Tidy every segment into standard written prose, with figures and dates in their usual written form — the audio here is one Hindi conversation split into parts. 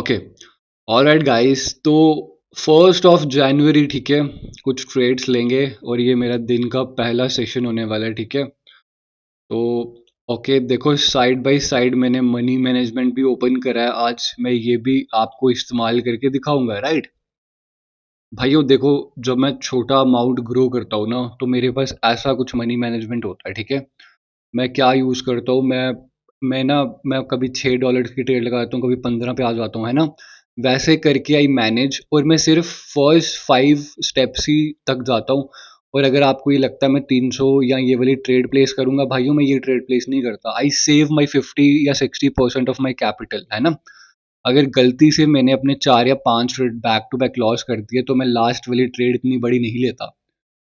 ओके। ऑलराइट गाइस, तो 1 जनवरी, ठीक है, कुछ ट्रेड्स लेंगे और ये मेरा दिन का पहला सेशन होने वाला है, ठीक है। तो ओके, देखो साइड बाय साइड मैंने मनी मैनेजमेंट भी ओपन करा है। आज मैं ये भी आपको इस्तेमाल करके दिखाऊंगा, राइट। भाइयों देखो, जब मैं छोटा अमाउंट ग्रो करता हूँ ना, तो मेरे पास ऐसा कुछ मनी मैनेजमेंट होता है, ठीक है। मैं क्या यूज़ करता हूँ, मैं कभी $6 की ट्रेड लगाता हूँ, कभी 15 पे आ जाता हूँ, है ना। वैसे करके आई मैनेज, और मैं सिर्फ फर्स्ट 5 स्टेप्स ही तक जाता हूँ। और अगर आपको ये लगता है मैं 300 या ये वाली ट्रेड प्लेस करूंगा, भाइयों मैं ये ट्रेड प्लेस नहीं करता। आई सेव माई 50 या 60% ऑफ माई कैपिटल, है ना। अगर गलती से मैंने अपने 4 या 5 trade back to back loss कर दिए, तो मैं लास्ट वाली ट्रेड इतनी बड़ी नहीं लेता।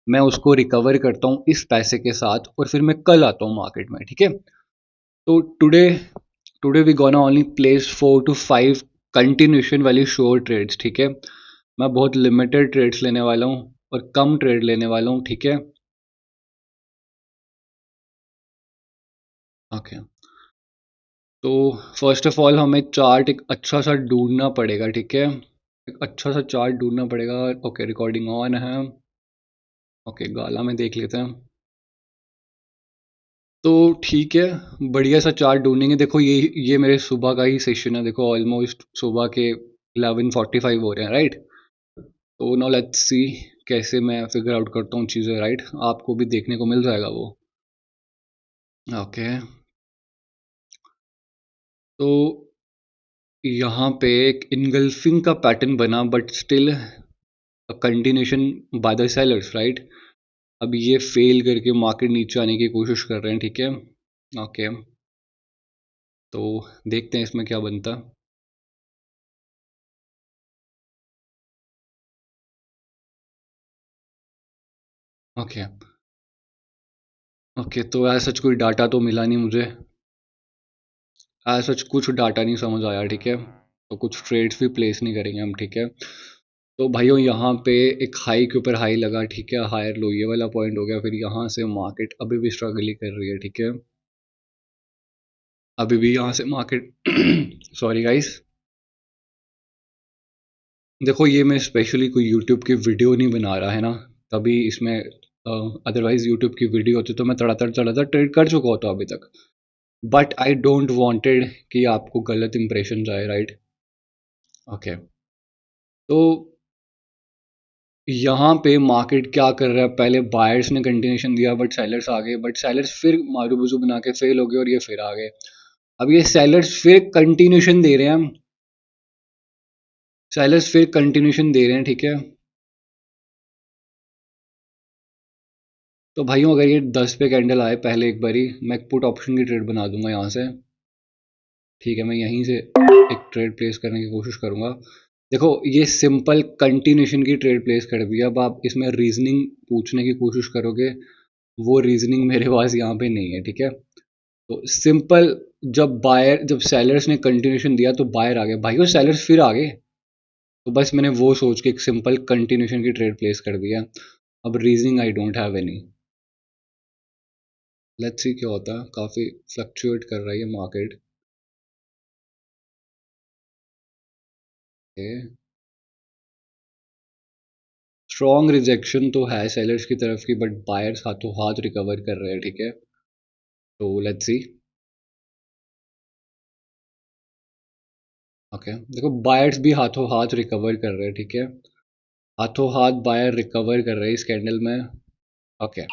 मैं उसको रिकवर करता हूँ इस पैसे के साथ, और फिर मैं कल आता हूँ मार्केट में, ठीक है। तो today today we gonna only place 4 to 5 continuation वाली श्योर ट्रेड्स, ठीक है। मैं बहुत लिमिटेड ट्रेड्स लेने वाला हूँ और कम ट्रेड लेने वाला हूँ, ठीक है। ओके। तो फर्स्ट ऑफ ऑल हमें चार्ट एक अच्छा सा ढूंढना पड़ेगा, ठीक है। एक अच्छा सा चार्ट ढूंढना पड़ेगा। ओके, रिकॉर्डिंग ऑन है। ओके, गाला में देख लेते हैं। तो ठीक है, बढ़िया सा चार्ट ढूंढेंगे। देखो ये मेरे सुबह का ही सेशन है। देखो ऑलमोस्ट सुबह के 11:45 हो रहे हैं, राइट। तो नाउ लेट्स सी कैसे मैं फिगर आउट करता हूँ चीज़ें, राइट। आपको भी देखने को मिल जाएगा वो। ओके। तो यहाँ पे एक इनगल्फिंग का पैटर्न बना, but still continuation by the sellers, right. अब ये फेल करके मार्केट नीचे आने की कोशिश कर रहे हैं, ठीक है। ओके। तो देखते हैं इसमें क्या बनता है। ओके। ओके, तो ऐसा सच कोई डाटा तो मिला नहीं मुझे। ऐसा सच कुछ डाटा नहीं समझ आया, ठीक है। तो कुछ ट्रेड्स भी प्लेस नहीं करेंगे हम, ठीक है। तो भाइयों यहाँ पे एक हाई के ऊपर हाई लगा, ठीक है, हायर लो ये वाला पॉइंट हो गया। फिर यहाँ से मार्केट अभी भी स्ट्रगल ही कर रही है, ठीक है। अभी भी यहाँ से मार्केट सॉरी गाइस। देखो ये मैं स्पेशली कोई यूट्यूब की वीडियो नहीं बना रहा, है ना। तभी इसमें अदरवाइज यूट्यूब की वीडियो होती तो मैं तड़ातड़ ट्रेड कर चुका होता अभी तक। बट आई डोंट वांटेड कि आपको गलत इंप्रेशन जाए, राइट। ओके। तो यहाँ पे मार्केट क्या कर रहा है, पहले बायर्स ने कंटिन्यूशन दिया, बट सेलर्स आ गए, बट सेलर्स फिर मारू बुजू बना के फेल हो गए और ये फिर आ गए। अब ये सेलर्स फिर कंटिन्यूशन दे रहे हैं, ठीक है। तो भाइयों अगर ये 10 पे कैंडल आए पहले एक बारी, मैं पुट ऑप्शन की ट्रेड बना दूंगा यहाँ से। ठीक है, मैं यहीं से एक ट्रेड प्लेस करने की कोशिश करूंगा। देखो ये सिंपल कंटिन्यूशन की ट्रेड प्लेस कर दिया। अब आप इसमें रीजनिंग पूछने की कोशिश करोगे, वो रीजनिंग मेरे पास यहाँ पे नहीं है, ठीक है। तो सिंपल, जब सेलर्स ने कंटिन्यूशन दिया तो बायर आ गए, भाइयों सेलर्स फिर आ गए। तो बस मैंने वो सोच के एक सिंपल कंटिन्यूशन की ट्रेड प्लेस कर दिया। अब reasoning I don't have any. Let's see क्या होता है। काफ़ी फ्लक्चुएट कर रहा है ये मार्केट। स्ट्रॉन्ग रिजेक्शन तो है सेलर्स की तरफ की, बट बायर्स हाथों हाथ रिकवर कर रहे हैं, ठीक है। तो लेट्स सी। ओके, देखो बायर्स भी हाथों हाथ रिकवर कर रहे हैं, ठीक है। हाथों हाथ बायर रिकवर कर रहे हैं इस कैंडल में। Okay,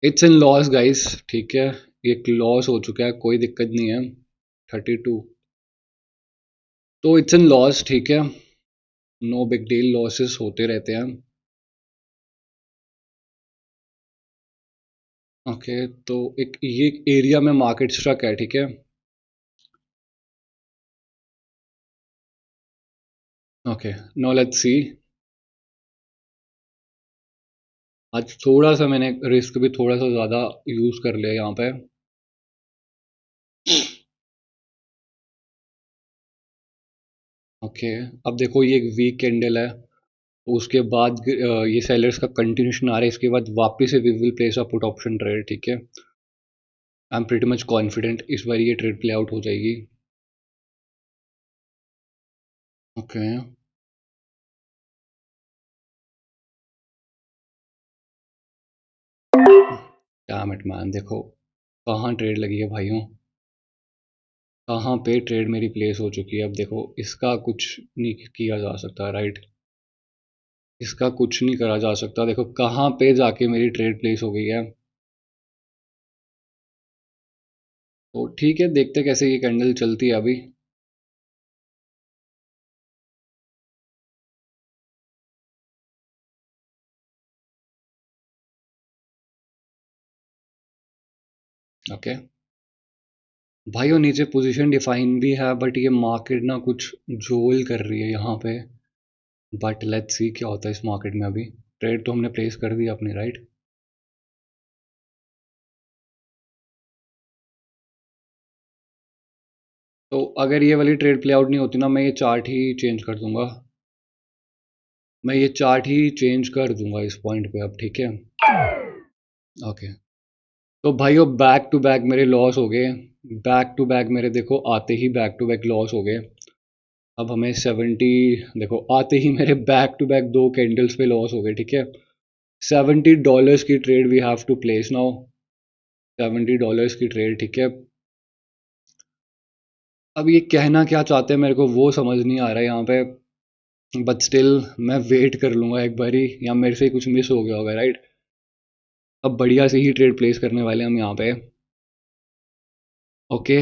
it's in loss guys, ठीक है। एक लॉस हो चुका है, कोई दिक्कत नहीं है। 32। तो इट्स इन लॉस, ठीक है। नो बिग डील, लॉसेस होते रहते हैं। ओके। तो एक ये एरिया में मार्केट स्ट्रक है, ठीक है। Okay, now let's see. आज थोड़ा सा मैंने रिस्क भी थोड़ा सा ज़्यादा यूज़ कर लिया यहाँ पे। ओके। अब देखो ये एक वीक कैंडल है, तो उसके बाद ये सेलर्स का कंटिन्यूशन आ रहा है, इसके बाद वापस से we will place a put option trade, ठीक है। I am pretty much confident इस बार ये ट्रेड प्ले आउट हो जाएगी। ओके। डैम इट मैन, देखो कहाँ ट्रेड लगी है भाइयों, कहाँ पे ट्रेड मेरी प्लेस हो चुकी है। अब देखो इसका कुछ नहीं किया जा सकता, राइट। इसका कुछ नहीं करा जा सकता, देखो कहाँ पे जाके मेरी ट्रेड प्लेस हो गई है। तो ठीक है, देखते कैसे ये कैंडल चलती है अभी। ओके भाइयों, नीचे पोजीशन डिफाइन भी है बट ये मार्केट ना कुछ जोल कर रही है यहाँ पे। बट लेट्स सी क्या होता है इस मार्केट में अभी। ट्रेड तो हमने प्लेस कर दी अपनी, राइट। तो अगर ये वाली ट्रेड प्ले आउट नहीं होती ना, मैं ये चार्ट ही चेंज कर दूंगा। मैं ये चार्ट ही चेंज कर दूंगा इस पॉइंट पे अब, ठीक है। ओके। तो भाइयों बैक टू बैक मेरे लॉस हो गए। बैक टू बैक मेरे देखो आते ही बैक टू बैक लॉस हो गए। अब हमें 70, देखो आते ही मेरे बैक टू बैक दो कैंडल्स पे लॉस हो गए, ठीक है। $70 की trade we have to place now. $70 की ट्रेड, ठीक है। अब ये कहना क्या चाहते हैं मेरे को वो समझ नहीं आ रहा है यहाँ पे। बट स्टिल मैं वेट कर लूँगा एक बारी, या मेरे से ही कुछ मिस हो गया होगा, राइट। अब बढ़िया से ही ट्रेड प्लेस करने वाले हैं हम यहाँ पे। ओके।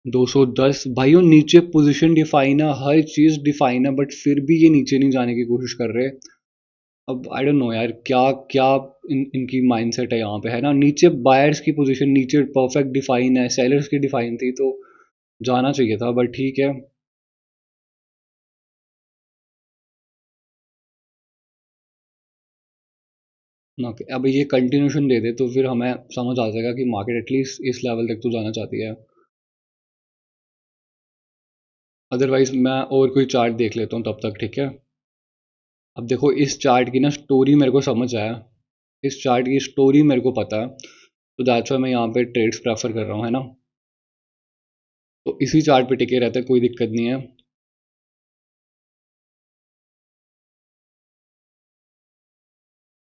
210 भाइयों, नीचे पोजीशन डिफाइन है, हर चीज़ डिफाइन है, बट फिर भी ये नीचे नहीं जाने की कोशिश कर रहे। अब आई डोंट नो यार, क्या क्या इनकी माइंडसेट है यहाँ पे, है ना। नीचे बायर्स की पोजीशन नीचे परफेक्ट डिफाइन है, सेलर्स की डिफाइन थी, तो जाना चाहिए था, बट ठीक है। ओके, अब ये कंटिन्यूशन दे दे तो फिर हमें समझ आ जाएगा कि मार्केट एटलीस्ट इस लेवल तक तो जाना चाहती है। अदरवाइज मैं और कोई चार्ट देख लेता हूँ तब तक, ठीक है। अब देखो इस चार्ट की ना स्टोरी मेरे को समझ आया। इस चार्ट की स्टोरी मेरे को पता है, तो दैट्स व्हाई मैं यहाँ पे ट्रेड्स प्रेफर कर रहा हूँ, है ना। तो इसी चार्ट पे टिके रहते हैं, कोई दिक्कत नहीं है।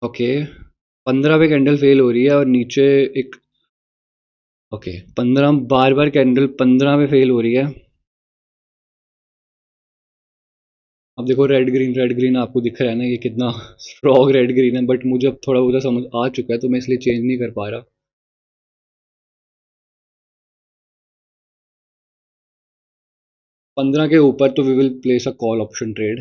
ओके। 15 पे कैंडल फेल हो रही है और नीचे एक। ओके, 15 बार बार कैंडल 15 पे फेल हो रही है। अब देखो रेड ग्रीन आपको दिख रहा है ना, ये कितना स्ट्रॉन्ग रेड ग्रीन है, बट मुझे अब थोड़ा बहुत समझ आ चुका है, तो मैं इसलिए चेंज नहीं कर पा रहा। 15 के ऊपर तो we will place a call option trade.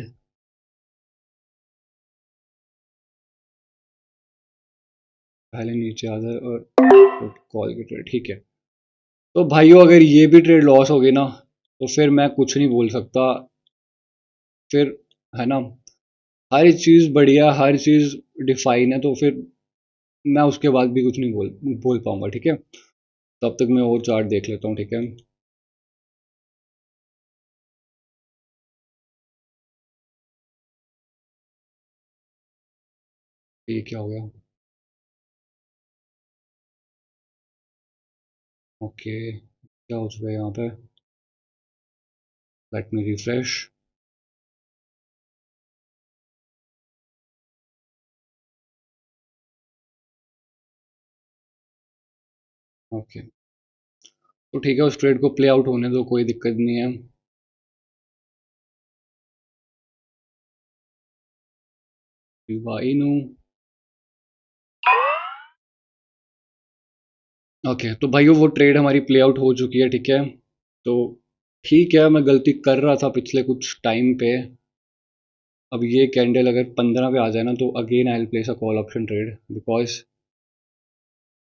पहले नीचे आ जाए और कॉल की ट्रेड, ठीक है। तो भाइयों अगर ये भी ट्रेड लॉस हो गई ना, तो फिर मैं कुछ नहीं बोल सकता फिर, है ना। हर चीज़ बढ़िया, हर चीज़ डिफाइन है, तो फिर मैं उसके बाद भी कुछ नहीं बोल बोल पाऊंगा, ठीक है। तब तक मैं और चार्ट देख लेता हूँ, ठीक है। ये क्या हो गया। ओके, क्या हो चुका है यहाँ पे। Let me refresh. ओके, तो ठीक है, उस ट्रेड को प्ले आउट होने दो, कोई दिक्कत नहीं है। वाइनू। ओके, तो भाइयों वो ट्रेड हमारी प्ले आउट हो चुकी है, ठीक है। तो ठीक है, मैं गलती कर रहा था पिछले कुछ टाइम पे। अब ये कैंडल अगर 15 पे आ जाए ना, तो again I will place a call option trade, because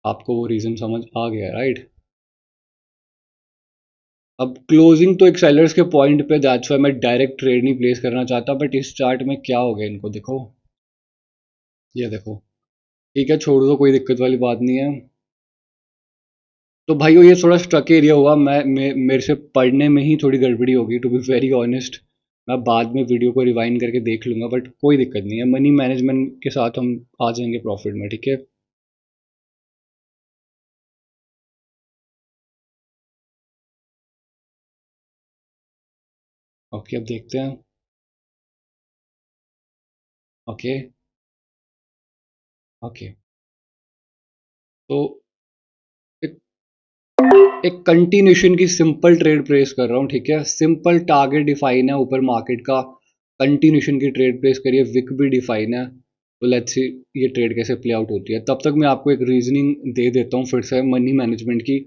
आपको वो रीज़न समझ आ गया, राइट। अब क्लोजिंग तो एक सेलर्स के पॉइंट पे, दैट्स व्हाई मैं डायरेक्ट ट्रेड नहीं प्लेस करना चाहता, बट इस चार्ट में क्या हो गया इनको देखो। ये देखो, ठीक है, छोड़ दो, कोई दिक्कत वाली बात नहीं है। तो भाइयों ये थोड़ा स्ट्रक एरिया हुआ, मेरे से पढ़ने में ही थोड़ी गड़बड़ी होगी, टू बी वेरी ऑनेस्ट। मैं बाद में वीडियो को रिवाइंड करके देख लूंगा, बट कोई दिक्कत नहीं है, मनी मैनेजमेंट के साथ हम आ जाएंगे प्रॉफिट में, ठीक है। ओके, अब देखते हैं। Okay, okay. तो एक एक कंटिन्यूशन की सिंपल ट्रेड प्लेस कर रहा हूँ, ठीक है। सिंपल टारगेट डिफाइन है ऊपर मार्केट का, कंटिन्यूशन की ट्रेड प्लेस करिए, विक भी डिफाइन है। तो लेट्स सी ये ट्रेड कैसे प्ले आउट होती है। तब तक मैं आपको एक रीजनिंग दे देता हूँ फिर से मनी मैनेजमेंट की।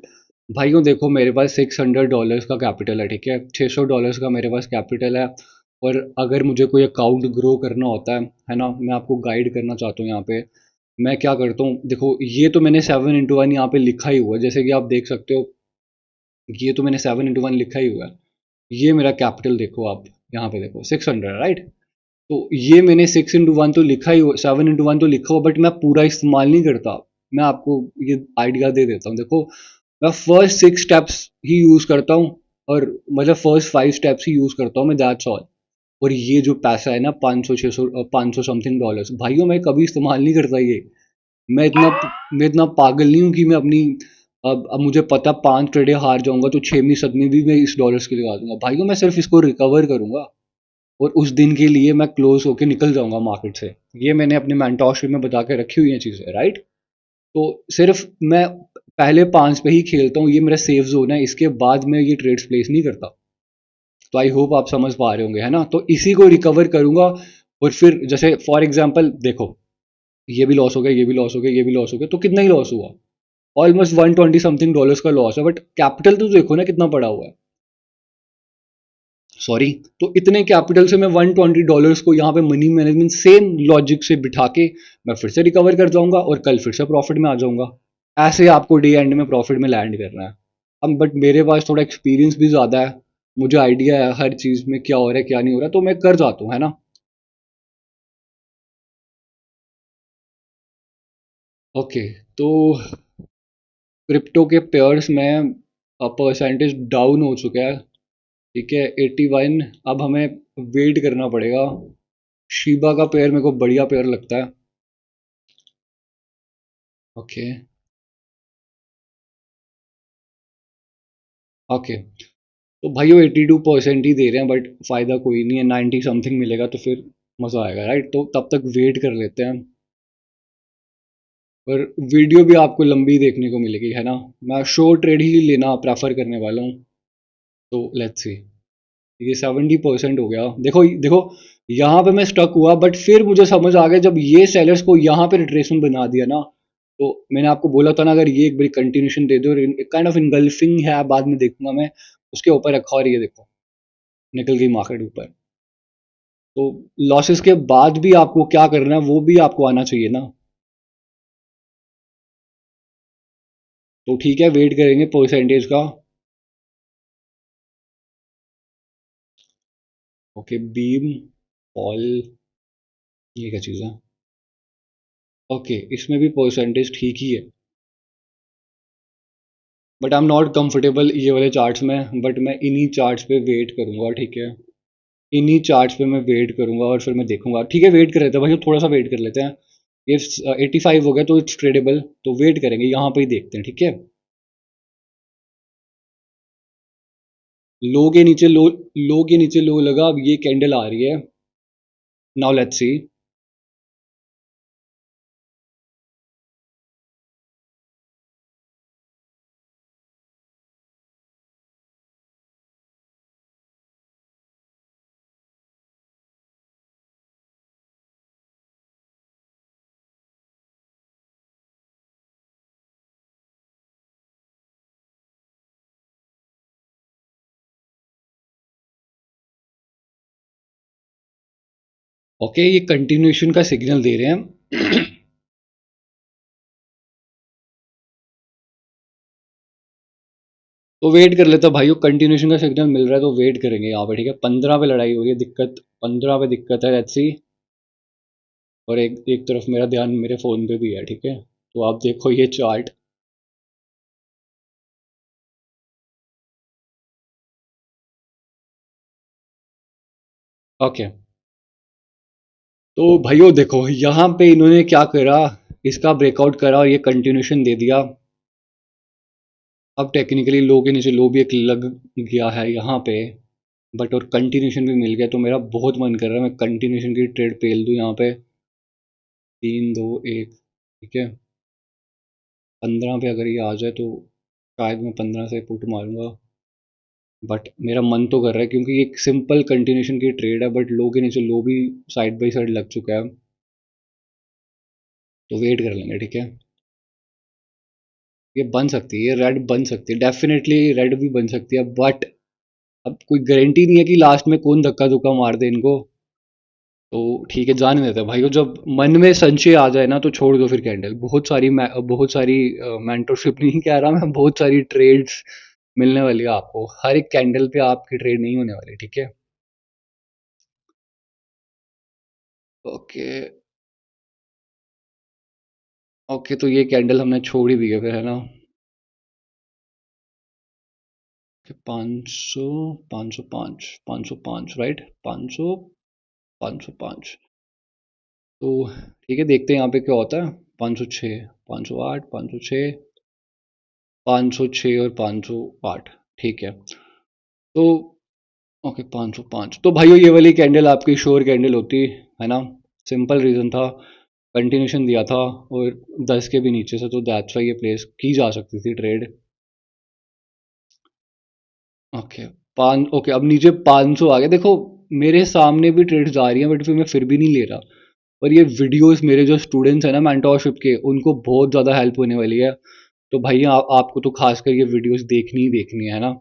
भाइयों देखो, मेरे पास $600 का कैपिटल है, ठीक है। $600 का मेरे पास कैपिटल है। और अगर मुझे कोई अकाउंट ग्रो करना होता है ना, मैं आपको गाइड करना चाहता हूँ यहाँ पे। मैं क्या करता हूँ, देखो ये तो मैंने 7x1 यहाँ पे लिखा ही हुआ है, जैसे कि आप देख सकते हो। ये तो मैंने 7x1 लिखा ही हुआ है। ये मेरा कैपिटल देखो आप, यहाँ पे देखो 600, राइट। तो ये मैंने 6x1 तो लिखा ही हुआ, 7x1 तो लिखा हुआ, बट मैं पूरा इस्तेमाल नहीं करता। मैं आपको ये आइडिया दे देता हूँ, देखो मैं फर्स्ट 6 स्टेप्स ही यूज़ करता हूँ। और मतलब फर्स्ट 5 स्टेप्स ही यूज़ करता हूँ मैं, दैट्स ऑल। और ये जो पैसा है ना, 500 600 500 समथिंग डॉलर्स, भाइयों मैं कभी इस्तेमाल नहीं करता ये। मैं इतना मैं इतना पागल नहीं हूँ कि मैं अपनी, अब मुझे पता 5 ट्रेडें हार जाऊंगा तो 6वीं 7वीं भी मैं इस डॉलर्स की लगा दूंगा। भाइयों मैं सिर्फ इसको रिकवर करूंगा और उस दिन के लिए मैं क्लोज होके निकल जाऊंगा मार्केट से। ये मैंने अपने मेंटोरशिप में बता के रखी हुई हैं चीज़ें, राइट। तो सिर्फ मैं पहले 5 पे ही खेलता हूँ, ये मेरा सेफ जोन है, इसके बाद मैं ये ट्रेड्स प्लेस नहीं करता। तो आई होप आप समझ पा रहे होंगे, है ना। तो इसी को रिकवर करूंगा। और फिर जैसे फॉर एग्जाम्पल देखो, ये भी लॉस हो गया, ये भी लॉस हो गया, ये भी लॉस हो गया, तो कितना ही लॉस हुआ। ऑलमोस्ट 120 समथिंग डॉलर्स का लॉस है, बट कैपिटल तो देखो ना कितना पड़ा हुआ है। सॉरी। तो इतने कैपिटल से मैं $120 को यहाँ पे मनी मैनेजमेंट सेम लॉजिक से बिठा के मैं फिर से रिकवर कर जाऊंगा और कल फिर से प्रॉफिट में आ जाऊंगा। ऐसे आपको डे एंड में प्रॉफिट में लैंड करना है। अब बट मेरे पास थोड़ा एक्सपीरियंस भी ज़्यादा है, मुझे आइडिया है हर चीज़ में क्या हो रहा है क्या नहीं हो रहा है, तो मैं कर जाता हूँ, है ना। ओके। तो क्रिप्टो के पेयर्स में परसेंटेज डाउन हो चुका है, ठीक है, 81। अब हमें वेट करना पड़ेगा। शीबा का पेयर मेरे को बढ़िया पेयर लगता है। Okay, okay. तो भाई वो 82% ही दे रहे हैं, बट फ़ायदा कोई नहीं है, 90 समथिंग मिलेगा तो फिर मज़ा आएगा, राइट। तो तब तक वेट कर लेते हैं। और वीडियो भी आपको लंबी देखने को मिलेगी, है ना। मैं शॉर्ट ट्रेड ही लेना प्रेफर करने वाला हूँ। तो लेट्स सी। ये 70% हो गया, देखो देखो। यहाँ पे मैं स्टक हुआ, बट फिर मुझे समझ आ गया जब ये सेलर्स को यहाँ पे रिट्रेसमेंट बना दिया ना। तो मैंने आपको बोला था ना, अगर ये एक बड़ी कंटिन्यूशन दे दो और काइंड ऑफ इनगल्फिंग है, बाद में देखूंगा मैं उसके ऊपर रखा, और ये देखो निकल गई मार्केट ऊपर। तो लॉसेस के बाद भी आपको क्या करना है वो भी आपको आना चाहिए ना। तो ठीक है, वेट करेंगे परसेंटेज का। ओके, बीम फॉल, ये क्या चीज़ है। ओके, इसमें भी परसेंटेज ठीक ही है, but I am not comfortable ये वाले चार्ट्स में। बट मैं इन्हीं चार्ट्स पे वेट करूंगा, ठीक है। इन्हीं चार्ट्स पे मैं वेट करूंगा और फिर मैं देखूंगा, ठीक है। वेट कर लेते हैं भाई, थोड़ा सा वेट कर लेते हैं। ये 85 हो गया तो इट्स ट्रेडेबल, तो वेट करेंगे यहाँ पे ही देखते हैं, ठीक है। लो के नीचे लो लगा, अब ये कैंडल आ रही है। Now let's see. ओके, ये कंटिन्यूएशन का सिग्नल दे रहे हैं। तो वेट कर लेते हैं भाइयों, कंटिन्यूएशन का सिग्नल मिल रहा है तो वेट करेंगे यहाँ पे, ठीक है। 15 पे लड़ाई हो रही है, दिक्कत 15 पे दिक्कत है, लेट्स सी। और एक एक तरफ मेरा ध्यान मेरे फ़ोन पे भी है, ठीक है। तो आप देखो ये चार्ट। ओके। तो भाइयों देखो यहाँ पे इन्होंने क्या करा, इसका ब्रेकआउट करा और ये कंटिन्यूएशन दे दिया। अब टेक्निकली लो के नीचे लो भी एक लग गया है यहाँ पे, बट और कंटिन्यूएशन भी मिल गया, तो मेरा बहुत मन कर रहा है मैं कंटिन्यूएशन की ट्रेड पेल दूँ यहाँ पे। 3 2 1, ठीक है। 15 पे अगर ये आ जाए तो शायद मैं 15 से पुट मारूंगा, बट मेरा मन तो कर रहा है क्योंकि ये एक सिंपल कंटिन्यूशन की ट्रेड है, बट लो के नीचे लो भी साइड बाई साइड लग चुका है, तो वेट कर लेंगे, ठीक है। ये बन सकती है, ये रेड बन सकती है, डेफिनेटली रेड भी बन सकती है, बट अब कोई गारंटी नहीं है कि लास्ट में कौन धक्का धुक्का मार दे इनको। तो ठीक है, जाने देते हैं भाई, जब मन में संशय आ जाए ना तो छोड़ दो फिर कैंडल। बहुत सारी मेंटरशिप नहीं कह रहा मैं, बहुत सारी ट्रेड्स मिलने वाली है आपको, हर एक कैंडल पे आपकी ट्रेड नहीं होने वाली, ठीक है। ओके। ओके, तो ये कैंडल हमने छोड़ ही दी है फिर, है ना। 500, 505, 505, राइट। 500, 505। तो ठीक है, देखते हैं यहाँ पे क्या होता है। 506, 508, 506, 506 और 508, ठीक है। तो ओके, 505, तो भाइयों ये वाली कैंडल आपकी श्योर कैंडल होती है ना। सिंपल रीज़न था, कंटिन्यूशन दिया था और 10 के भी नीचे से, तो दैट्स वाई ये प्लेस की जा सकती थी ट्रेड। ओके, पाँच, ओके, अब नीचे 500 आ गया। देखो मेरे सामने भी ट्रेड जा रही है, बट फिर मैं फिर भी नहीं ले रहा। और ये वीडियोस मेरे जो स्टूडेंट्स हैं ना मेंटोरशिप के, उनको बहुत ज़्यादा हेल्प होने वाली है। तो भैया आपको तो खासकर ये वीडियोस देखनी ही देखनी है ना।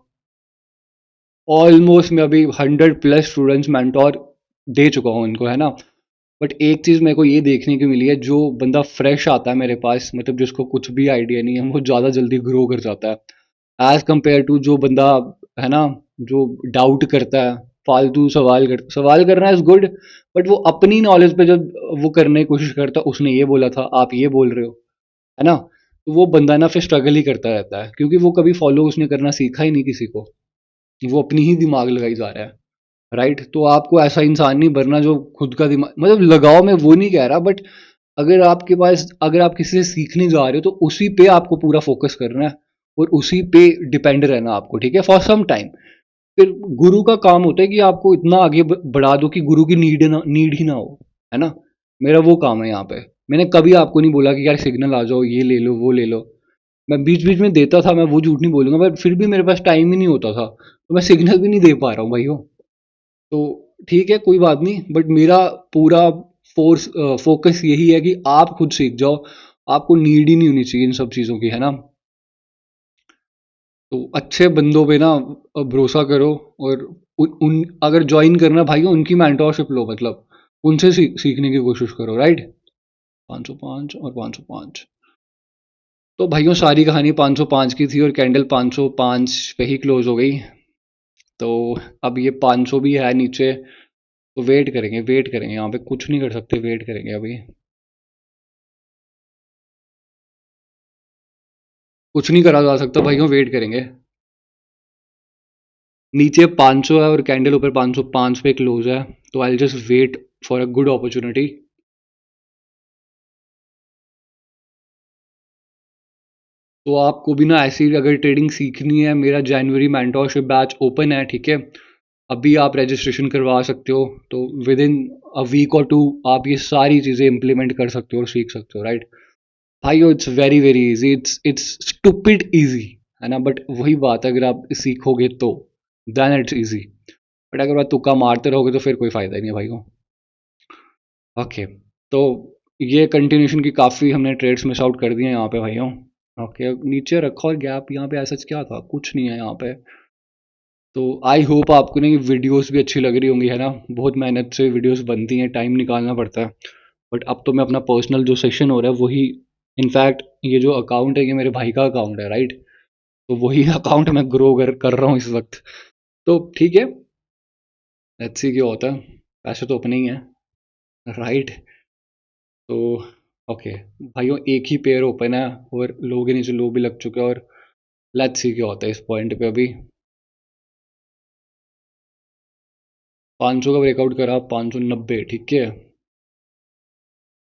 ऑलमोस्ट मैं अभी 100+ स्टूडेंट्स मेंटोर दे चुका हूँ इनको, है ना। बट एक चीज़ मेरे को ये देखने की मिली है, जो बंदा फ्रेश आता है मेरे पास, मतलब जिसको कुछ भी आइडिया नहीं है, वो ज़्यादा जल्दी ग्रो कर जाता है एज कम्पेयर टू जो बंदा, है ना, जो डाउट करता है, फालतू सवाल करना इज गुड, बट वो अपनी नॉलेज पे जब वो करने की कोशिश करता है, उसने ये बोला था आप ये बोल रहे हो, है ना, तो वो बंदा ना फिर स्ट्रगल ही करता रहता है, क्योंकि वो कभी फॉलो उसने करना सीखा ही नहीं किसी को, वो अपनी ही दिमाग लगाई जा रहा है, राइट। तो आपको ऐसा इंसान नहीं बनना जो खुद का दिमाग, मतलब लगाओ, मैं वो नहीं कह रहा, बट अगर आप किसी से सीखने जा रहे हो तो उसी पे आपको पूरा फोकस करना है और उसी पे डिपेंड रहना आपको, ठीक है, फॉर सम टाइम। फिर गुरु का काम होता है कि आपको इतना आगे बढ़ा दो कि गुरु की नीड ही ना हो, है ना। मेरा वो काम है यहाँ पे। मैंने कभी आपको नहीं बोला कि यार सिग्नल आ जाओ, ये ले लो वो ले लो। मैं बीच बीच में देता था, मैं वो झूठ नहीं बोलूंगा, बट फिर भी मेरे पास टाइम ही नहीं होता था, तो मैं सिग्नल भी नहीं दे पा रहा हूँ भाइयों। तो ठीक है, कोई बात नहीं, बट मेरा पूरा फोकस यही है कि आप खुद सीख जाओ। आपको नीड ही नहीं होनी चाहिए इन सब चीज़ों की, है ना। तो अच्छे बंदों पे ना भरोसा करो, और उन अगर ज्वाइन करना भाई उनकी मेंटोरशिप लो, मतलब उनसे सीखने की कोशिश करो, राइट। 505 और 505। तो भाइयों सारी कहानी 505 की थी और कैंडल 505 पे ही क्लोज हो गई। तो अब ये 500 भी है नीचे, तो वेट करेंगे, यहाँ पे कुछ नहीं कर सकते, वेट करेंगे अभी। कुछ नहीं करा जा सकता भाइयों, वेट करेंगे। नीचे 500 है और कैंडल ऊपर 505 पे क्लोज है, तो I just wait for a good opportunity. तो आपको भी ना ऐसी अगर ट्रेडिंग सीखनी है, मेरा जनवरी मेंटोरशिप बैच ओपन है, ठीक है। अभी आप रजिस्ट्रेशन करवा सकते हो, तो विद इन अ वीक और टू आप ये सारी चीज़ें इंप्लीमेंट कर सकते हो और सीख सकते हो, राइट। भाइयों it's very very easy, it's stupid easy, है ना, बट वही बात है, अगर आप सीखोगे तो देन इट्स इजी, बट अगर आप तुक्का मारते रहोगे तो फिर कोई फ़ायदा नहीं है भाइयों। ओके, तो ये कंटिन्यूशन की काफ़ी हमने ट्रेड्स मिस आउट कर दिए हैं यहाँ पे भाइयों। ओके, नीचे रखा और गैप यहाँ पे ऐसा क्या था, कुछ नहीं है यहाँ पे। तो आई होप आपको ना ये वीडियोस भी अच्छी लग रही होंगी, है ना। बहुत मेहनत से वीडियोस बनती हैं, टाइम निकालना पड़ता है, बट अब तो मैं अपना पर्सनल जो सेशन हो रहा है वही, इनफैक्ट ये जो अकाउंट है ये मेरे भाई का अकाउंट है, राइट। तो वही अकाउंट मैं ग्रो कर रहा हूँ इस वक्त। तो ठीक है, लेट्स सी क्या होता है। पैसे तो अपने ही हैं, राइट। तो ओके भाइयों, एक ही पेयर ओपन है और लो के नीचे लो भी लग चुका है, और लेट्स सी क्या होता है इस पॉइंट पे अभी। 500 का ब्रेकआउट करा, 590, ठीक है।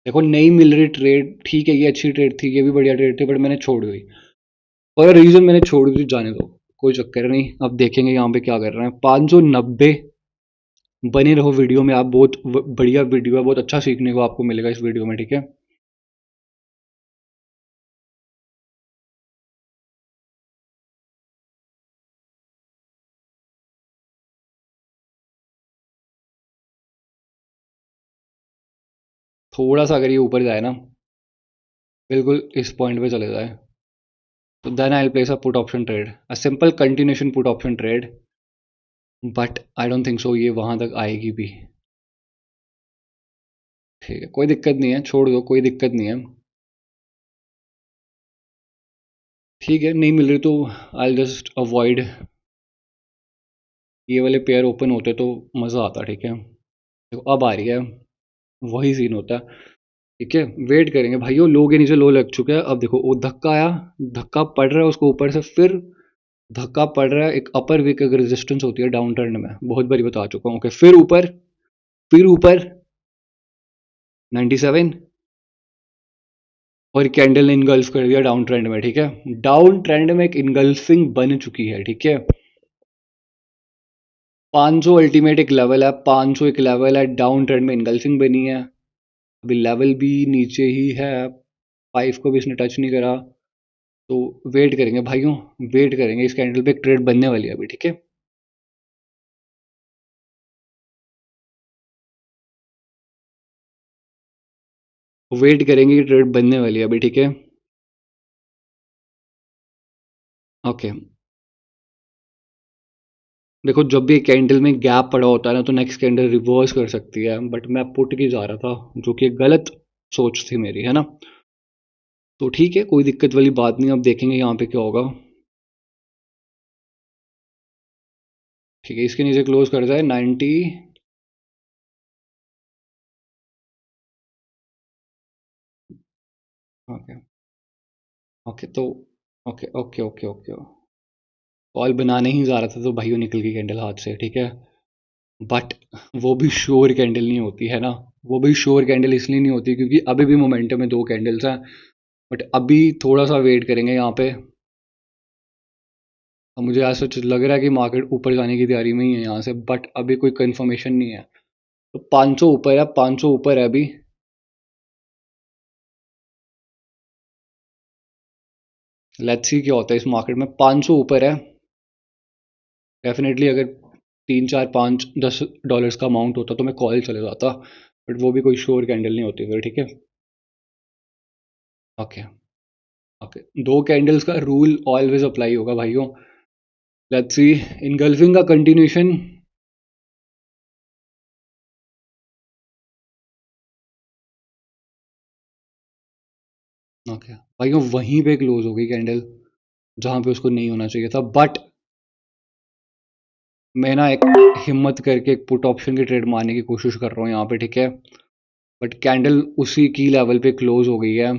देखो नहीं मिल रही ट्रेड, ठीक है, ये अच्छी ट्रेड थी, ये भी बढ़िया ट्रेड थी, बट मैंने छोड़ दी। और रीज़न मैंने छोड़ दी, जाने दो, कोई चक्कर नहीं, अब देखेंगे यहाँ पे क्या कर रहे हैं। 590, बने रहो वीडियो में आप, बहुत बढ़िया वीडियो है, बहुत अच्छा सीखने को आपको मिलेगा इस वीडियो में, ठीक है। थोड़ा सा अगर ये ऊपर जाए ना, बिल्कुल इस पॉइंट पे चले जाए, तो then I will place a put option trade, a simple continuation put option trade, but I don't think so ये वहां तक आएगी भी। ठीक है, कोई दिक्कत नहीं है, छोड़ दो, कोई दिक्कत नहीं है। ठीक है, नहीं मिल रही तो आई जस्ट अवॉइड। ये वाले पेयर ओपन होते तो मज़ा आता, ठीक है। देखो अब आ रही है, वही सीन होता है। ठीक है, वेट करेंगे भाइयों, लो के नीचे लो लग चुका है। अब देखो वो धक्का आया, धक्का पड़ रहा है उसको ऊपर से, फिर धक्का पड़ रहा है। एक अपर वीक अगर रेजिस्टेंस होती है डाउन ट्रेंड में, बहुत बारी बता चुका हूँ, ओके, फिर ऊपर, फिर ऊपर 97, और कैंडल ने इनगल्फ कर दिया डाउन ट्रेंड में, ठीक है। डाउन ट्रेंड में एक इनगल्फिंग बन चुकी है, ठीक है। 500 अल्टीमेट एक लेवल है, 500 एक लेवल है, डाउन ट्रेंड में इनगल्फिंग बनी है। अभी लेवल भी नीचे ही है, 5 को भी इसने टच नहीं करा। तो वेट करेंगे भाइयों, वेट करेंगे, इस कैंडल पे एक ट्रेड बनने वाली है अभी, ठीक है। वेट करेंगे कि ट्रेड बनने वाली है अभी, ठीक है। ओके, देखो जब भी एक कैंडल में गैप पड़ा होता है ना, तो नेक्स्ट कैंडल रिवर्स कर सकती है, बट मैं पुट की जा रहा था, जो कि एक गलत सोच थी मेरी, है ना। तो ठीक है, कोई दिक्कत वाली बात नहीं, अब देखेंगे यहाँ पे क्या होगा। ठीक है, इसके नीचे क्लोज कर जाए 90। ओके, ओके तो, okay okay okay okay, call बनाने ही जा रहा था तो भाइयों निकल गई कैंडल हाथ से, ठीक है। बट वो भी श्योर कैंडल नहीं होती है ना, वो भी श्योर कैंडल इसलिए नहीं होती क्योंकि अभी भी मोमेंटम में दो कैंडल्स हैं। बट अभी थोड़ा सा वेट करेंगे यहाँ पे। अब मुझे ऐसा लग रहा है कि मार्केट ऊपर जाने की तैयारी में ही है यहाँ से, बट अभी कोई कंफर्मेशन नहीं है। तो 500 ऊपर है, 500 ऊपर है अभी। लेट्स सी क्या होता है इस मार्केट में, 500 ऊपर है। डेफिनेटली अगर 3 4 5 10 डॉलर्स का अमाउंट होता तो मैं कॉल चले जाता, बट वो भी कोई श्योर कैंडल नहीं होती फिर, ठीक है। ओके, ओके, दो कैंडल्स का रूल ऑलवेज अप्लाई होगा भाइयों। लेट्स सी, इनगल्फिंग का कंटिन्यूशन। ओके भाइयों, वहीं पे क्लोज हो गई कैंडल जहां पे उसको नहीं होना चाहिए था, बट मैं ना एक हिम्मत करके एक पुट ऑप्शन की ट्रेड मारने की कोशिश कर रहा हूँ यहाँ पे, ठीक है। बट कैंडल उसी की लेवल पे क्लोज हो गई है,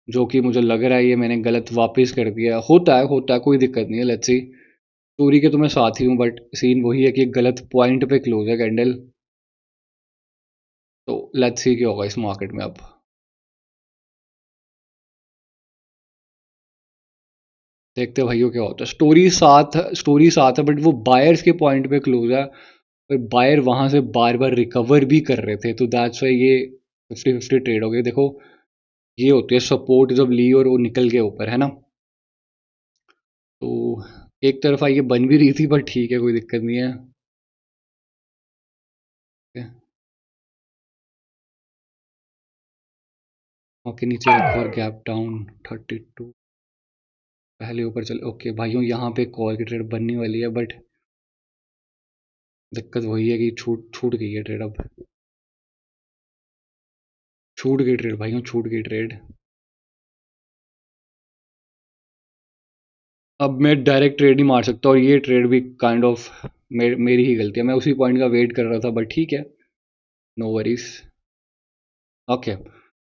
जो कि मुझे लग रहा है ये मैंने गलत वापस कर दिया। होता है, कोई दिक्कत नहीं है, लेट्स सी। स्टोरी के तो मैं साथ ही हूँ, बट सीन वही है कि गलत पॉइंट पे क्लोज है कैंडल। तो लेट्स सी क्या होगा इस मार्केट में अब। देखते हैं भाइयों क्या होता है। स्टोरी साथ है, बट वो बायर्स के पॉइंट पे क्लोज है, और बायर वहां से बार बार रिकवर भी कर रहे थे, तो दैट्स वाई ये 50-50 ट्रेड हो गई। देखो ये होती है सपोर्ट जब ली और वो निकल गया ऊपर, है ना। तो एक तरफा ये बन भी रही थी, पर ठीक है, कोई दिक्कत नहीं है। ओके, नीचे एक और गैप डाउन 32, पहले ऊपर चले। ओके भाइयों, यहाँ पे कॉल की ट्रेड बनने वाली है, बट दिक्कत वही है कि छूट छूट गई है ट्रेड अब। छूट गई ट्रेड भाइयों, छूट गई ट्रेड। अब मैं डायरेक्ट ट्रेड नहीं मार सकता, और ये ट्रेड भी काइंड ऑफ मेरी ही गलती है। मैं उसी पॉइंट का वेट कर रहा था, बट ठीक है, नो वरीज। ओके,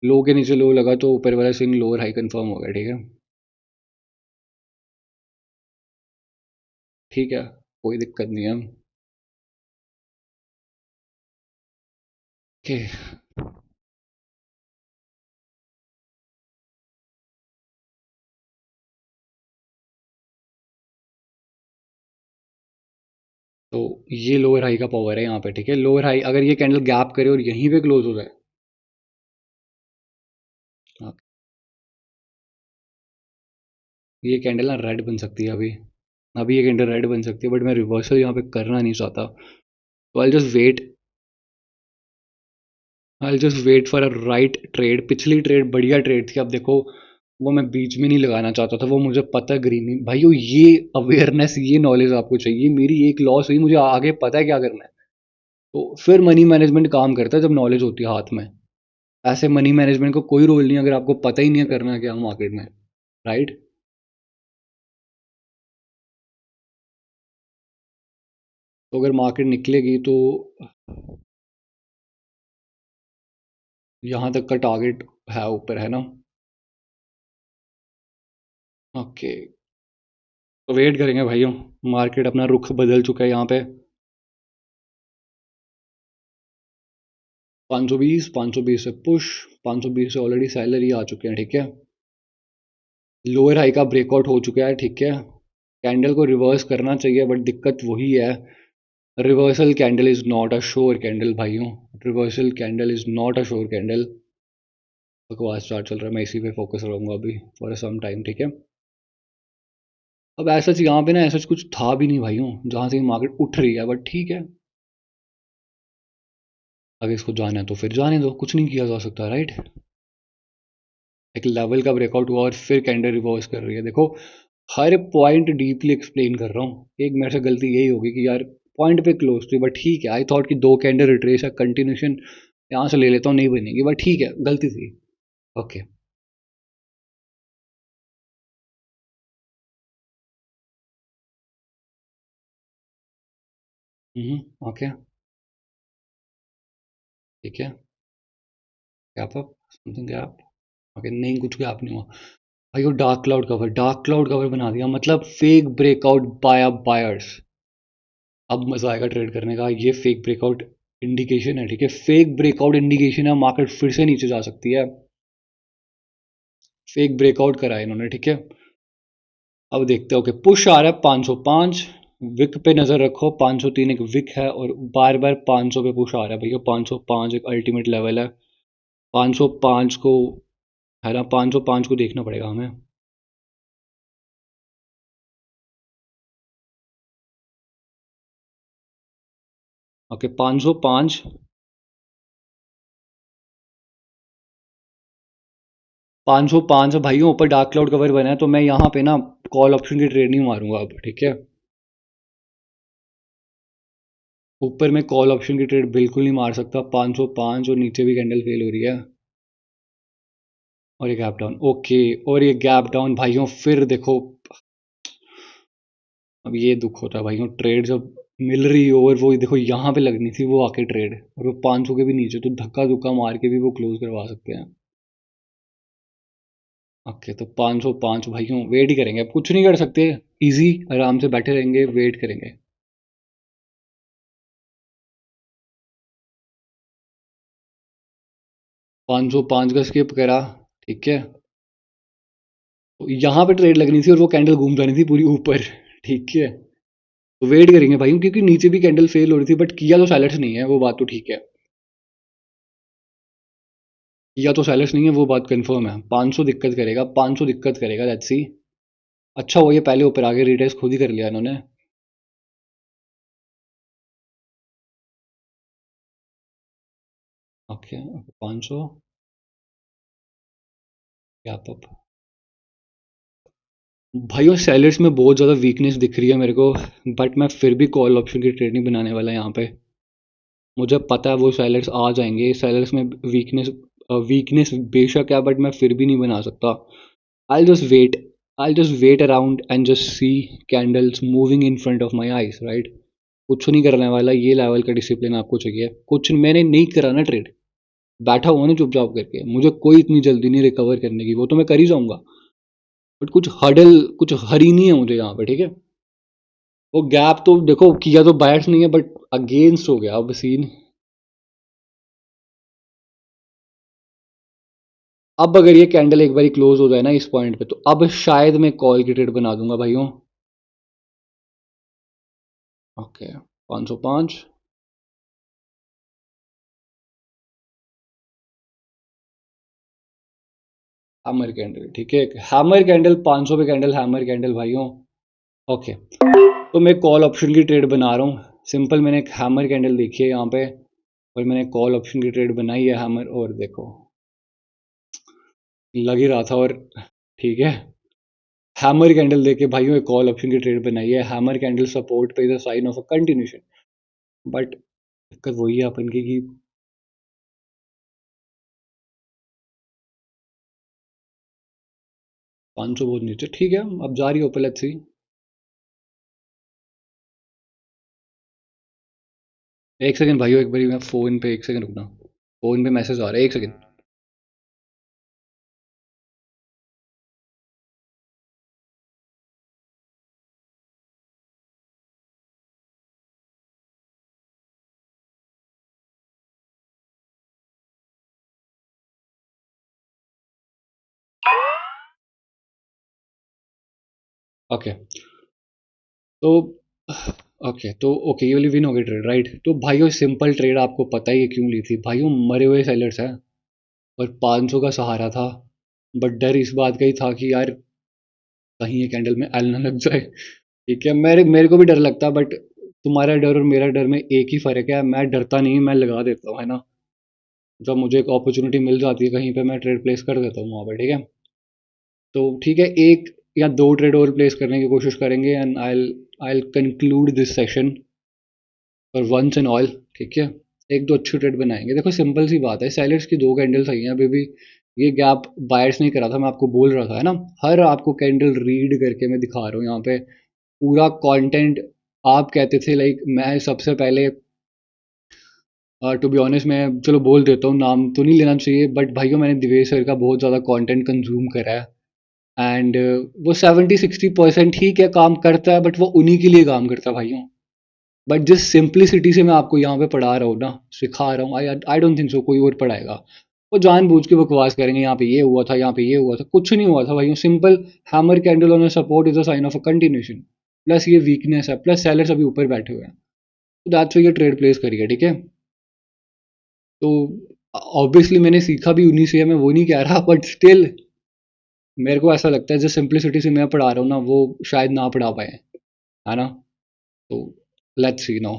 लो के नीचे लो लगा तो ऊपर वाला सीन लोअर हाई कंफर्म हो गया, ठीक है। ठीक है, कोई दिक्कत नहीं है। ओके, तो ये लोअर हाई का पावर है यहाँ पे, ठीक है। लोअर हाई अगर ये कैंडल गैप करे और यहीं पे क्लोज हो जाए, हाँ, ये कैंडल ना रेड बन सकती है अभी। अभी ये कैंडल रेड बन सकती है, बट मैं रिवर्सल यहाँ पे करना नहीं चाहता, तो I just wait for a right trade. पिछली ट्रेड बढ़िया ट्रेड थी, अब देखो वो मैं बीच में नहीं लगाना चाहता था, वो मुझे पता है ग्रीन नहीं भाई। ये अवेयरनेस, ये नॉलेज आपको चाहिए। मेरी एक लॉस हुई, मुझे आगे पता है क्या करना है। तो फिर मनी मैनेजमेंट काम करता है जब नॉलेज होती है हाथ में। ऐसे मनी मैनेजमेंट को कोई रोल नहीं अगर आपको पता ही नहीं है करना क्या मार्केट में, राइट। तो अगर मार्केट निकलेगी तो यहाँ तक का टारगेट है ऊपर, है ना। ओके, तो वेट करेंगे भाइयों। मार्केट अपना रुख बदल चुका है यहाँ पे। 520 से पुश, 520 से ऑलरेडी सेलर ही आ चुके हैं, ठीक है। लोअर हाई का ब्रेकआउट हो चुका है, ठीक है। कैंडल को रिवर्स करना चाहिए, बट दिक्कत वही है, reversal candle is not a sure candle भाइयों। Reversal candle is not a sure candle. बकवास चार्ट चल रहा है, मैं इसी पे फोकस रहूंगा अभी फॉर सम टाइम, ठीक है। अब ऐसा यहाँ पे ना ऐसा कुछ था भी नहीं भाइयों जहां से मार्केट उठ रही है, बट ठीक है। अगर इसको जाना है तो फिर जाने दो, कुछ नहीं किया जा सकता, राइट। एक लेवल का ब्रेकआउट हुआ और फिर कैंडल रिवर्स कर रही है, देखो। हर पॉइंट डीपली एक्सप्लेन कर रहा हूँ। एक मेरे से गलती यही होगी कि यार पॉइंट पे क्लोज थी, बट ठीक है। आई थॉट कि दो कैंडल रिट्रेस है, कंटिन्यूशन यहाँ से ले लेता हूँ, नहीं बनेगी, बट ठीक है, गलती थी। ओके। ओके, ठीक है। Gap up, something gap. Okay, नहीं कुछ गैप नहीं हुआ भाई। वो डार्क क्लाउड कवर बना दिया, मतलब फेक ब्रेकआउट बाय बायर्स। अब मजा आएगा ट्रेड करने का। ये फेक ब्रेकआउट इंडिकेशन है, ठीक है। फेक ब्रेकआउट इंडिकेशन है, मार्केट फिर से नीचे जा सकती है। फेक ब्रेकआउट करा है इन्होंने, ठीक है। अब देखते हो कि पुश आ रहा है 505। विक पे नजर रखो, 503 एक विक है और बार बार 500 पे पुश आ रहा है भैया। 505 एक अल्टीमेट लेवल है। 505 को, है ना, 505 को देखना पड़ेगा हमें। ओके, 505। 505 भाइयों ऊपर डार्क क्लाउड कवर बना है, तो मैं यहाँ पे ना कॉल ऑप्शन की ट्रेड नहीं मारूंगा अब, ठीक है। ऊपर मैं कॉल ऑप्शन की ट्रेड बिल्कुल नहीं मार सकता। 505 और नीचे भी कैंडल फेल हो रही है। और ये गैप डाउन, ओके। और ये गैप डाउन भाइयों, फिर देखो। अब ये दुख होता है भाइयों, ट्रेड जब मिल रही हो और वो देखो यहाँ पे लगनी थी वो आके ट्रेड, और वो 500 के भी नीचे, तो धक्का धुक्का मार के भी वो क्लोज करवा सकते हैं। ओके, तो 505 भाइयों वेट ही करेंगे, अब कुछ नहीं कर सकते। इजी, आराम से बैठे रहेंगे, वेट करेंगे। 505 का स्किप करा, ठीक है। तो यहाँ पे ट्रेड लगनी थी और वो कैंडल घूम जानी थी पूरी ऊपर, ठीक है। तो वेट करेंगे भाई, क्योंकि नीचे भी कैंडल फेल हो रही थी, बट किया तो सैलर्स नहीं है, वो बात तो ठीक है। किया तो सैलर्स नहीं है, वो बात कंफर्म है। 500 दिक्कत करेगा, 500 दिक्कत करेगा, लेट्स सी। अच्छा वो ये पहले ऊपर आगे रिटेस्ट खुद ही कर लिया इन्होंने। Okay, 500 gap up. भाइयों सेलर्स में बहुत ज़्यादा वीकनेस दिख रही है मेरे को, बट मैं फिर भी कॉल ऑप्शन की ट्रेड नहीं बनाने वाला यहाँ पे। मुझे पता है वो सेलर्स आ जाएंगे, सेलर्स में वीकनेस, वीकनेस बेशक है, बट मैं फिर भी नहीं बना सकता। I just wait, I just wait around and just see candles moving in front of my eyes, right. कुछ नहीं करने वाला, ये लेवल का डिसिप्लिन आपको चाहिए। कुछ मैंने नहीं करा ना ट्रेड, बैठा हुआ ना चुपचाप करके, मुझे कोई इतनी जल्दी नहीं रिकवर करने की, वो तो मैं कर ही जाऊंगा। बट कुछ हडल, कुछ हरी नहीं है मुझे यहाँ पे, ठीक है। वो गैप तो देखो किया तो बायर्स नहीं है, बट अगेंस्ट हो गया अब सीन। अब अगर ये कैंडल एक बारी क्लोज हो जाए ना इस पॉइंट पे, तो अब शायद मैं कॉल की ट्रेड बना दूंगा भाइयों। ओके, 505, हैमर कैंडल ठीक है, हैमर कैंडल 500 पे कैंडल, हैमर कैंडल भाइयों। ओके, तो मैं कॉल ऑप्शन की ट्रेड बना रहा हूँ सिंपल। मैंने एक हैमर कैंडल देखी है यहाँ पे और मैंने कॉल ऑप्शन की ट्रेड बनाई है हैमर, और देखो लग ही रहा था। और ठीक है, हैमर कैंडल देके भाइयों एक कॉल ऑप्शन की ट्रेड बनाई है। हैमर कैंडल सपोर्ट पे is a sign of a continuation, but दिक्कत वही है अपन की कि 500 बहुत नीचे। ठीक है, अब जा रही है ऊपर, लेट्स सी। एक सेकंड भाइयों, एक बारी मैं फ़ोन पे, एक सेकंड रुकना, फ़ोन पे मैसेज आ रहा है, एक सेकंड। ओके, तो ओके ये वाली विन हो गई ट्रेड, राइट। तो भाइयों सिंपल ट्रेड, आपको पता ही है क्यों ली थी भाइयों, मरे हुए सेलर्स हैं और 500 का सहारा था। बट डर इस बात का ही था कि यार कहीं ये कैंडल में एल ना लग जाए। ठीक है, मेरे मेरे को भी डर लगता, बट तुम्हारा डर और मेरा डर में एक ही फ़र्क है, मैं डरता नहीं, मैं लगा देता हूँ, है ना। जब मुझे एक अपॉर्चुनिटी मिल जाती है कहीं पे, मैं ट्रेड प्लेस कर देता हूँ वहाँ पर, ठीक है। तो ठीक है, एक या दो ट्रेड और प्लेस करने की कोशिश करेंगे and I conclude this session और वंस एंड ऑल। ठीक है, एक दो अच्छी ट्रेड बनाएंगे। देखो सिंपल सी बात है, सेलर्स की दो कैंडल सही हैं अभी भी, ये गैप बायर्स नहीं करा था, मैं आपको बोल रहा था, है ना। हर आपको कैंडल रीड करके मैं दिखा रहा हूँ यहाँ पे पूरा कंटेंट। आप कहते थे लाइक मैं सबसे पहले, टू बी ऑनेस्ट मैं चलो बोल देता हूँ, नाम तो नहीं लेना चाहिए, बट भाइयों मैंने दिवेश सर का बहुत ज़्यादा कंटेंट कंज्यूम करा है। एंड वो 70-60% ठीक है काम करता है, बट वो उन्हीं के लिए काम करता है भाइयों। बट जिस सिंप्लिसिटी से मैं आपको यहाँ पे पढ़ा रहा हूँ ना, सिखा रहा हूँ, आई डोंट थिंक सो कोई और पढ़ाएगा। वो जानबूझ के बकवास करेंगे, यहाँ पे ये हुआ था, यहाँ पे ये हुआ था, कुछ नहीं हुआ था भाइयों। Simple hammer candle on support is a sign of a continuation, plus ये वीकनेस है, प्लस सेलर्स अभी ऊपर बैठे हुए हैं, तो दैट्स वाई ये ट्रेड प्लेस करिए, ठीक है। तो ऑब्वियसली मैंने सीखा भी उन्हीं से है, मैं वो नहीं कह रहा, बट स्टिल मेरे को ऐसा लगता है जिस सिंप्लिसिटी से मैं पढ़ा रहा हूँ ना, वो शायद ना पढ़ा पाए, है ना। तो लेट्स सी नाउ,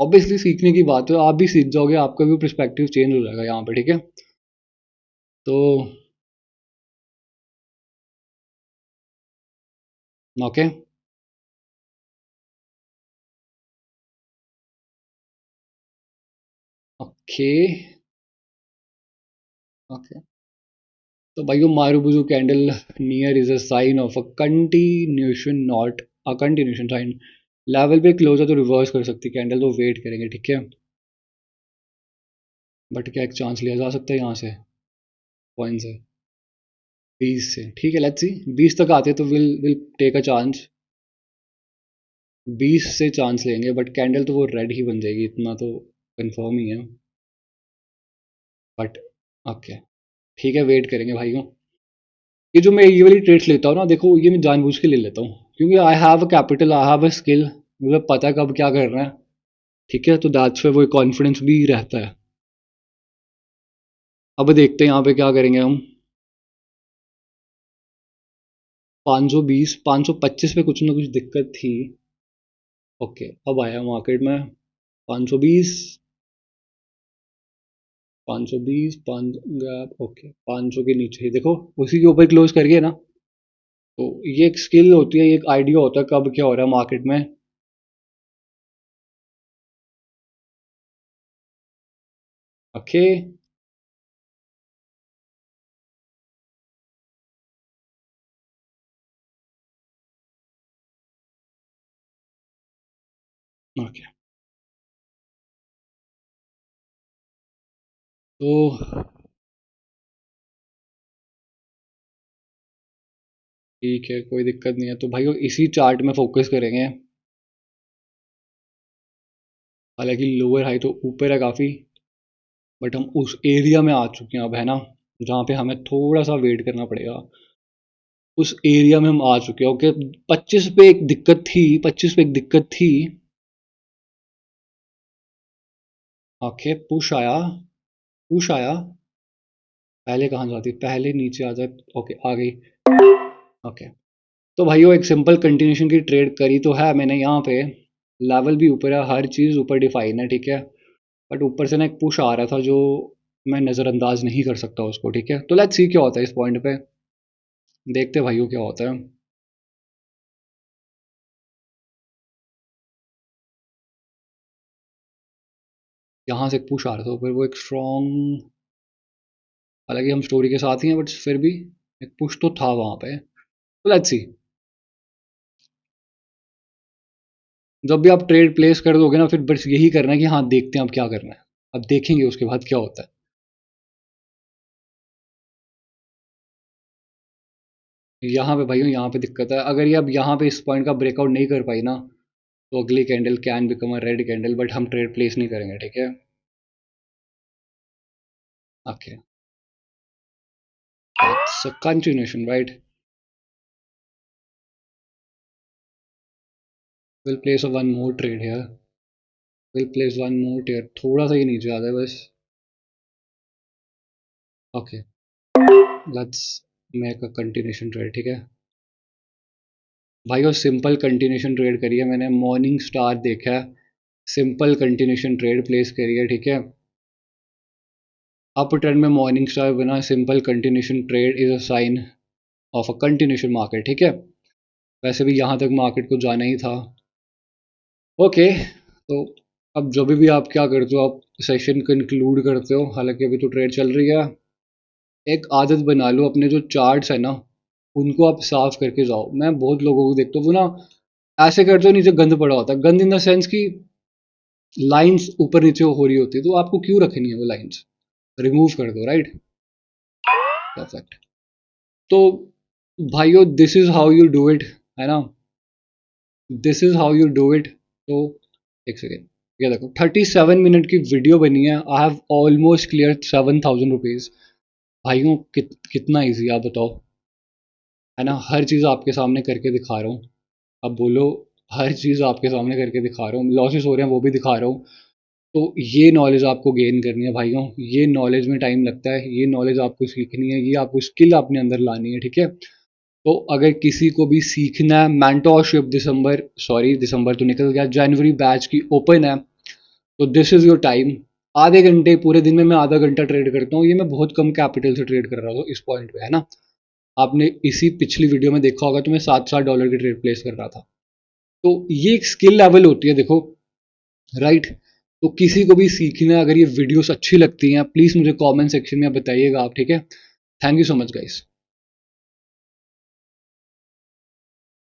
ऑब्वियसली सीखने की बात है, आप भी सीख जाओगे, आपका भी पर्सपेक्टिव चेंज हो जाएगा यहाँ पे, ठीक है। तो ओके, ओके, ओके। तो भाइयों marubozu candle near is a sign of a continuation, not a continuation sign. Level पे क्लोज है तो रिवर्स कर सकती कैंडल, तो वेट करेंगे, ठीक है। बट क्या एक चांस लिया जा सकता है यहाँ से, पॉइंट से, 20 से, ठीक है, लेट्स सी 20 तक आते तो will will take a chance. 20 से चांस लेंगे, बट कैंडल तो वो रेड ही बन जाएगी, इतना तो कंफर्म ही है। बट ओके, ठीक है, वेट करेंगे भाइयों। ये जो मैं ये वाली ट्रेड्स लेता हूँ ना, देखो ये मैं जानबूझ के ले लेता हूँ, क्योंकि I have a capital, I have a skill, मुझे पता है कब क्या करना है, ठीक है। तो दैट्स पे वो कॉन्फिडेंस भी रहता है। अब देखते हैं यहाँ पे क्या करेंगे हम। 520, 525 पे कुछ ना कुछ दिक्कत थी। ओके, अब आया मार्केट में 520, 520, 5 गैप, ओके 500 के नीचे ही देखो, उसी के ऊपर क्लोज करिए ना। तो ये एक स्किल होती है, ये एक आइडिया होता है कब क्या हो रहा है मार्केट में। Okay, okay. तो ठीक है, कोई दिक्कत नहीं है, तो भाइयों इसी चार्ट में फोकस करेंगे। हालांकि लोअर हाई तो ऊपर है काफ़ी, बट हम उस एरिया में आ चुके हैं अब, है ना, जहाँ पे हमें थोड़ा सा वेट करना पड़ेगा। उस एरिया में हम आ चुके हैं। ओके, 25 पे एक दिक्कत थी, 25 पे एक दिक्कत थी। ओके, पुश आया, पुश आया। पहले कहाँ जाती, पहले नीचे आ जाए। ओके, आ गई। ओके, तो भाइयों एक सिंपल कंटिन्यूशन की ट्रेड करी तो है मैंने यहाँ पे। लेवल भी ऊपर है, हर चीज़ ऊपर डिफाइन है, ठीक है। बट ऊपर से ना एक पुश आ रहा था जो मैं नज़रअंदाज नहीं कर सकता उसको, ठीक है। तो लेट्स सी क्या होता है इस पॉइंट पे, देखते भाइयों क्या होता है। यहाँ से एक पुश आ रहा था ऊपर, वो एक स्ट्रॉन्ग, हालांकि हम स्टोरी के साथ ही हैं बट फिर भी एक पुश तो था वहाँ पे। तो लेट्स सी, जब भी आप ट्रेड प्लेस कर दोगे ना, फिर बस यही करना है कि हाँ देखते हैं अब क्या करना है, अब देखेंगे उसके बाद क्या होता है। यहाँ पे भाइयों, यहाँ पे दिक्कत है, अगर ये अब यहाँ पे इस पॉइंट का ब्रेकआउट नहीं कर पाई ना, तो अगली candle can become a red candle, but हम ट्रेड प्लेस नहीं करेंगे, ठीक है। Okay, it's a continuation, right. Will place one more trade here, will place one more trade, थोड़ा सा ही नीचे आ जाए बस। Okay, let's make a continuation trade, ठीक है। भाई, और सिंपल कंटिन्यूएशन ट्रेड करी है मैंने, मॉर्निंग स्टार देखा है, सिंपल कंटिन्यूएशन ट्रेड प्लेस करी है, ठीक है। अप ट्रेंड में मॉर्निंग स्टार बना, simple continuation trade is a sign of a continuation market, ठीक है। वैसे भी यहाँ तक मार्केट को जाना ही था। ओके, तो अब जो भी आप क्या करते हो, आप सेशन कंक्लूड करते हो, हालांकि अभी तो ट्रेड चल रही है। एक आदत बना लो, अपने जो चार्ट्स है ना उनको आप साफ करके जाओ। मैं बहुत लोगों को देखता हूँ, वो ना ऐसे करते हो, नीचे गंद पड़ा होता है, गंद इन द सेंस कि लाइंस ऊपर नीचे हो रही होती है, तो आपको क्यों रखनी है वो लाइंस, रिमूव कर दो, राइट। परफेक्ट। तो भाइयों, this is how you do it, है ना, this is how you do it. तो एक सेकेंड, ये देखो 37 मिनट की वीडियो बनी है, I have almost clear 7,000 rupees. भाइयों कितना ईजी आप बताओ, है ना। हर चीज़ आपके सामने करके दिखा रहा हूँ। अब बोलो, हर चीज़ आपके सामने करके दिखा रहा हूँ, लॉसेस हो रहे हैं वो भी दिखा रहा हूँ। तो ये नॉलेज आपको गेन करनी है भाइयों, ये नॉलेज में टाइम लगता है, ये नॉलेज आपको सीखनी है, ये आपको स्किल अपने अंदर लानी है, ठीक है। तो अगर किसी को भी सीखना है, मेंटोरशिप दिसंबर, सॉरी दिसंबर तो निकल गया, जनवरी बैच की ओपन है, तो दिस इज़ योर टाइम। आधे घंटे, पूरे दिन में मैं आधा घंटा ट्रेड करता हूँ, ये मैं बहुत कम कैपिटल से ट्रेड कर रहा हूँ इस पॉइंट पे, है ना। आपने इसी पिछली वीडियो में देखा होगा, तो मैं $7 की ट्रेड प्लेस कर रहा था। तो ये एक स्किल लेवल होती है, देखो, राइट। तो किसी को भी सीखना है, अगर ये वीडियोस अच्छी लगती हैं, प्लीज़ मुझे कमेंट सेक्शन में बताइएगा आप, ठीक है। Thank you so much guys.